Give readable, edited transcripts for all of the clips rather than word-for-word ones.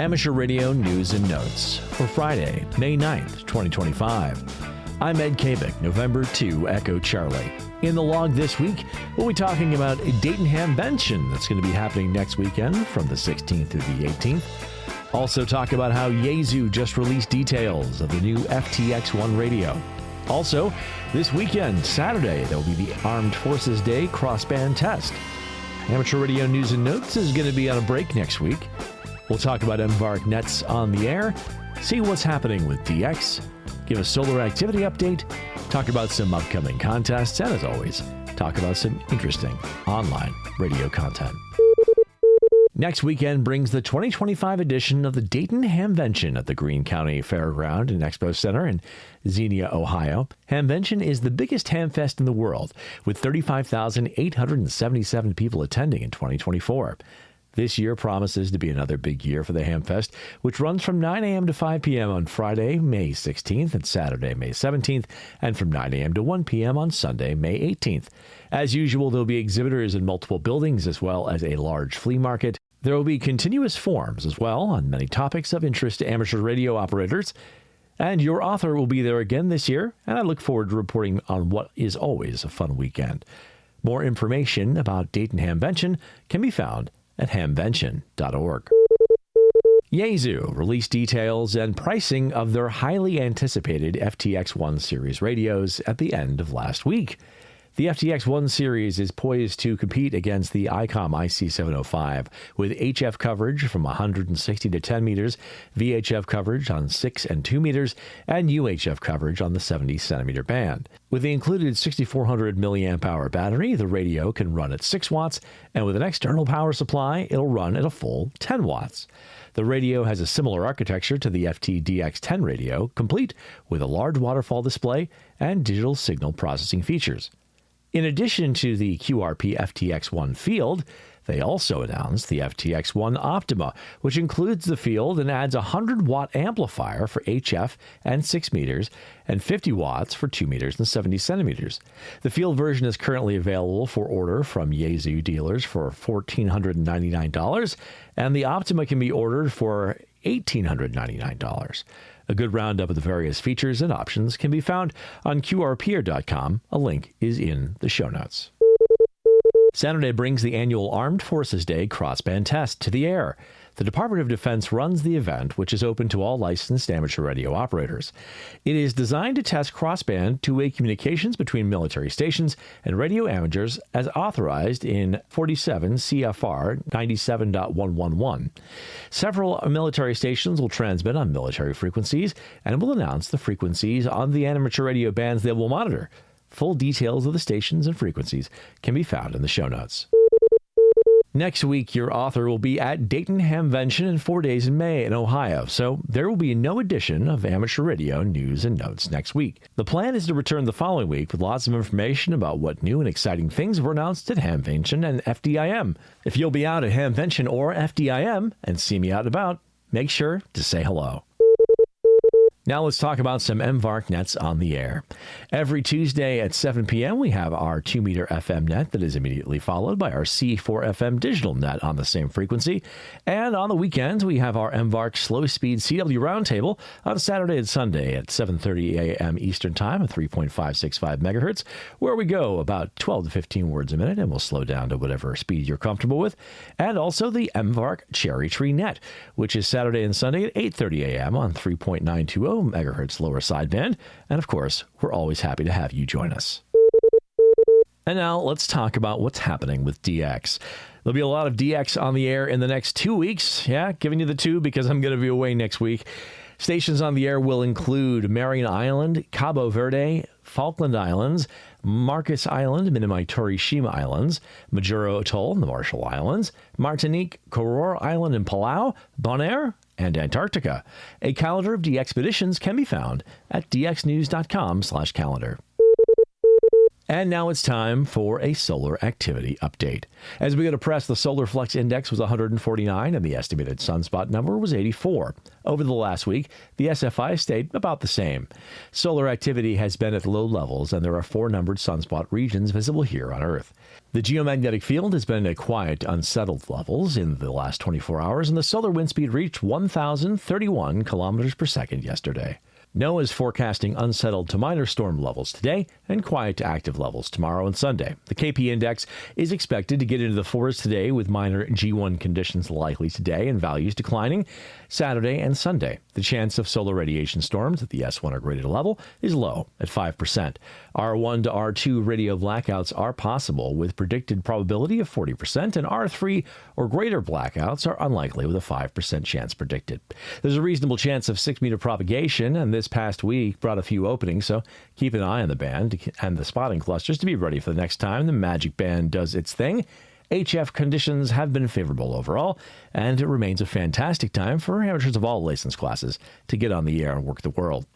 Amateur Radio News and Notes for Friday, May 9th, 2025. I'm Ed Kabik, November 2, Echo Charlie. In the log this week, we'll be talking about Dayton Hamvention that's going to be happening next weekend from the 16th through the 18th. Also talk about how Yaesu just released details of the new FTX-1 radio. Also, this weekend, Saturday, there will be the Armed Forces Day Crossband test. Amateur Radio News and Notes is going to be on a break next week. We'll talk about MVARC Nets on the air, see what's happening with DX, give a solar activity update, talk about some upcoming contests, and as always, talk about some interesting online radio content. Next weekend brings the 2025 edition of the Dayton Hamvention at the Greene County Fairground and Expo Center in Xenia, Ohio. Hamvention is the biggest hamfest in the world, with 35,877 people attending in 2024. This year promises to be another big year for the Hamfest, which runs from 9 a.m. to 5 p.m. on Friday, May 16th, and Saturday, May 17th, and from 9 a.m. to 1 p.m. on Sunday, May 18th. As usual, there will be exhibitors in multiple buildings as well as a large flea market. There will be continuous forums as well on many topics of interest to amateur radio operators. And your author will be there again this year, and I look forward to reporting on what is always a fun weekend. More information about Dayton Hamvention can be found at hamvention.org. Yaesu released details and pricing of their highly anticipated FTX-1 Series radios at the end of last week. The FTX-1 Series is poised to compete against the Icom IC-705 with HF coverage from 160 to 10 meters, VHF coverage on 6 and 2 meters, and UHF coverage on the 70 centimeter band. With the included 6400 milliamp hour battery, the radio can run at 6 watts, and with an external power supply, it'll run at a full 10 watts. The radio has a similar architecture to the FT-DX10 radio, complete with a large waterfall display and digital signal processing features. In addition to the QRP FTX-1 field, they also announced the FTX-1 Optima, which includes the field and adds a 100-watt amplifier for HF and 6 meters and 50 watts for 2 meters and 70 centimeters. The field version is currently available for order from Yaesu dealers for $1,499, and the Optima can be ordered for $1,899. A good roundup of the various features and options can be found on qrpeer.com. A link is in the show notes. Saturday brings the annual Armed Forces Day Crossband test to the air. The Department of Defense runs the event, which is open to all licensed amateur radio operators. It is designed to test crossband two-way communications between military stations and radio amateurs as authorized in 47 CFR 97.111. Several military stations will transmit on military frequencies and will announce the frequencies on the amateur radio bands they will monitor. Full details of the stations and frequencies can be found in the show notes. Next week, your author will be at Dayton Hamvention in 4 days in May in Ohio, so there will be no edition of Amateur Radio News and Notes next week. The plan is to return the following week with lots of information about what new and exciting things were announced at Hamvention and FDIM. If you'll be out at Hamvention or FDIM and see me out and about, make sure to say hello. Now let's talk about some MVARC Nets on the air. Every Tuesday at 7 p.m. we have our 2-meter FM net that is immediately followed by our C4 FM digital net on the same frequency. And on the weekends we have our MVARC slow-speed CW roundtable on Saturday and Sunday at 7:30 a.m. Eastern Time at 3.565 megahertz, where we go about 12 to 15 words a minute and we'll slow down to whatever speed you're comfortable with. And also the MVARC Cherry Tree net, which is Saturday and Sunday at 8:30 a.m. on 3.920 megahertz lower sideband, and of course, we're always happy to have you join us. And now let's talk about what's happening with DX. There'll be a lot of DX on the air in the next 2 weeks. Yeah, giving you the 2 because I'm going to be away next week. Stations on the air will include Marion Island, Cabo Verde, Falkland Islands, Marcus Island, Minamitorishima Islands, Majuro Atoll in the Marshall Islands, Martinique, Koror Island in Palau, Bonaire, and Antarctica. A calendar of DX expeditions can be found at dxnews.com/calendar. And now it's time for a solar activity update. As we go to press, the solar flux index was 149 and the estimated sunspot number was 84. Over the last week, the SFI stayed about the same. Solar activity has been at low levels and there are 4 numbered sunspot regions visible here on Earth. The geomagnetic field has been at quiet, unsettled levels in the last 24 hours and the solar wind speed reached 1,031 kilometers per second yesterday. NOAA is forecasting unsettled to minor storm levels today and quiet to active levels tomorrow and Sunday. The KP index is expected to get into the 4s today with minor G1 conditions likely today and values declining Saturday and Sunday. The chance of solar radiation storms at the S1 or greater level is low at 5%. R1 to R2 radio blackouts are possible with predicted probability of 40%, and R3 or greater blackouts are unlikely with a 5% chance predicted. There's a reasonable chance of 6-meter propagation, and this past week brought a few openings, so keep an eye on the band and the spotting clusters to be ready for the next time the magic band does its thing. HF conditions have been favorable overall, and it remains a fantastic time for amateurs of all license classes to get on the air and work the world.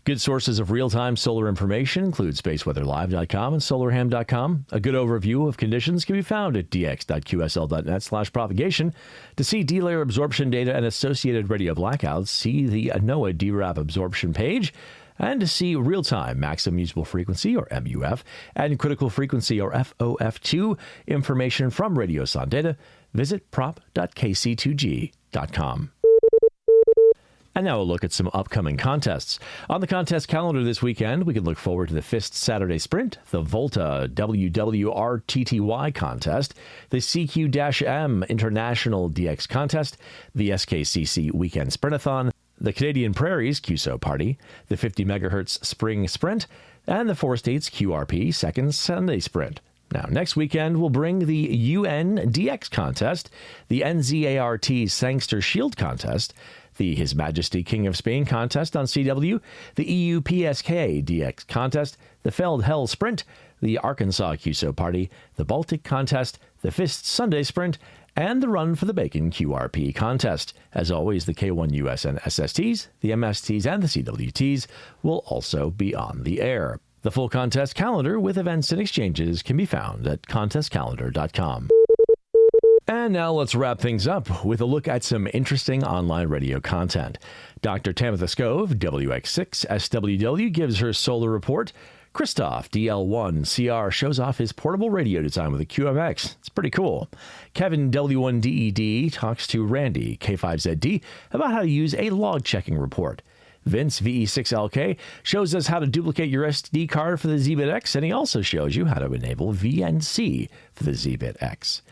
Good sources of real-time solar information include spaceweatherlive.com and solarham.com. A good overview of conditions can be found at dx.qsl.net/propagation. To see D-layer absorption data and associated radio blackouts, see the NOAA DRAP absorption page. And to see real-time maximum usable frequency, or MUF, and critical frequency, or FOF2, information from RadioSonde data, visit prop.kc2g.com. And now a look at some upcoming contests. On the contest calendar this weekend, we can look forward to the FIST Saturday Sprint, the Volta WWRTTY contest, the CQ-M International DX contest, the SKCC Weekend Sprintathon, the Canadian Prairies QSO Party, the 50 MHz Spring Sprint, and the 4 States QRP Second Sunday Sprint. Now, next weekend will bring the UN DX contest, the NZART Sangster Shield contest, the His Majesty King of Spain contest on CW, the EU PSK DX contest, the Feld Hell Sprint, the Arkansas QSO Party, the Baltic contest, the FIST Sunday Sprint, and the Run for the Bacon QRP contest. As always, the K1USN SSTs, the MSTs, and the CWTs will also be on the air. The full contest calendar with events and exchanges can be found at contestcalendar.com. And now let's wrap things up with a look at some interesting online radio content. Dr. Tamitha Skov, WX6SWW, gives her solar report. Christoph, DL1CR, shows off his portable radio design with a QMX. It's pretty cool. Kevin, W1DED, talks to Randy, K5ZD, about how to use a log checking report. Vince, VE6LK, shows us how to duplicate your SD card for the ZBitX, and he also shows you how to enable VNC for the ZBitX.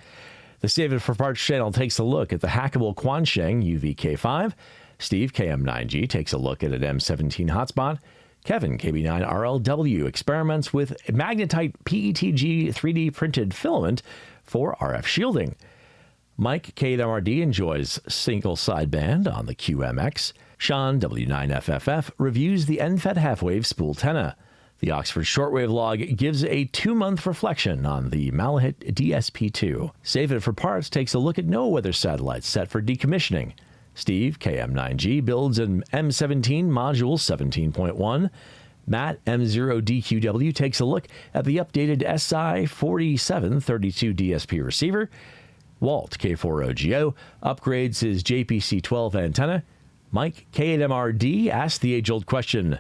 The Save It for Parts channel takes a look at the hackable Quansheng UVK5. Steve, KM9G, takes a look at an M17 hotspot. Kevin, KB9RLW, experiments with magnetite PETG 3D printed filament for RF shielding. Mike, K8MRD, enjoys single sideband on the QMX. Sean, W9FFF, reviews the NFET half-wave spool antenna. The Oxford Shortwave Log gives a 2-month reflection on the Malahit DSP2. Save It for Parts takes a look at NOAA weather satellites set for decommissioning. Steve, KM9G, builds an M17 module 17.1. Matt, M0DQW, takes a look at the updated SI4732 DSP receiver. Walt, K4OGO, upgrades his JPC-12 antenna. Mike, K8MRD, asks the age-old question,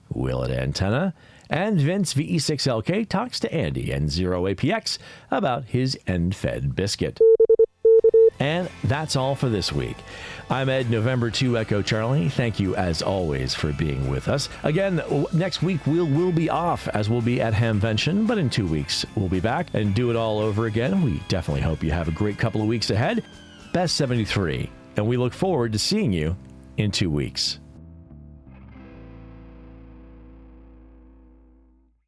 will it antenna? And Vince, VE6LK, talks to Andy, N0APX, about his end-fed biscuit. And that's all for this week. I'm Ed, November 2 Echo Charlie. Thank you, as always, for being with us. Again, next week we'll be off, as we'll be at Hamvention, but in 2 weeks we'll be back and do it all over again. We definitely hope you have a great couple of weeks ahead. Best 73, and we look forward to seeing you in 2 weeks.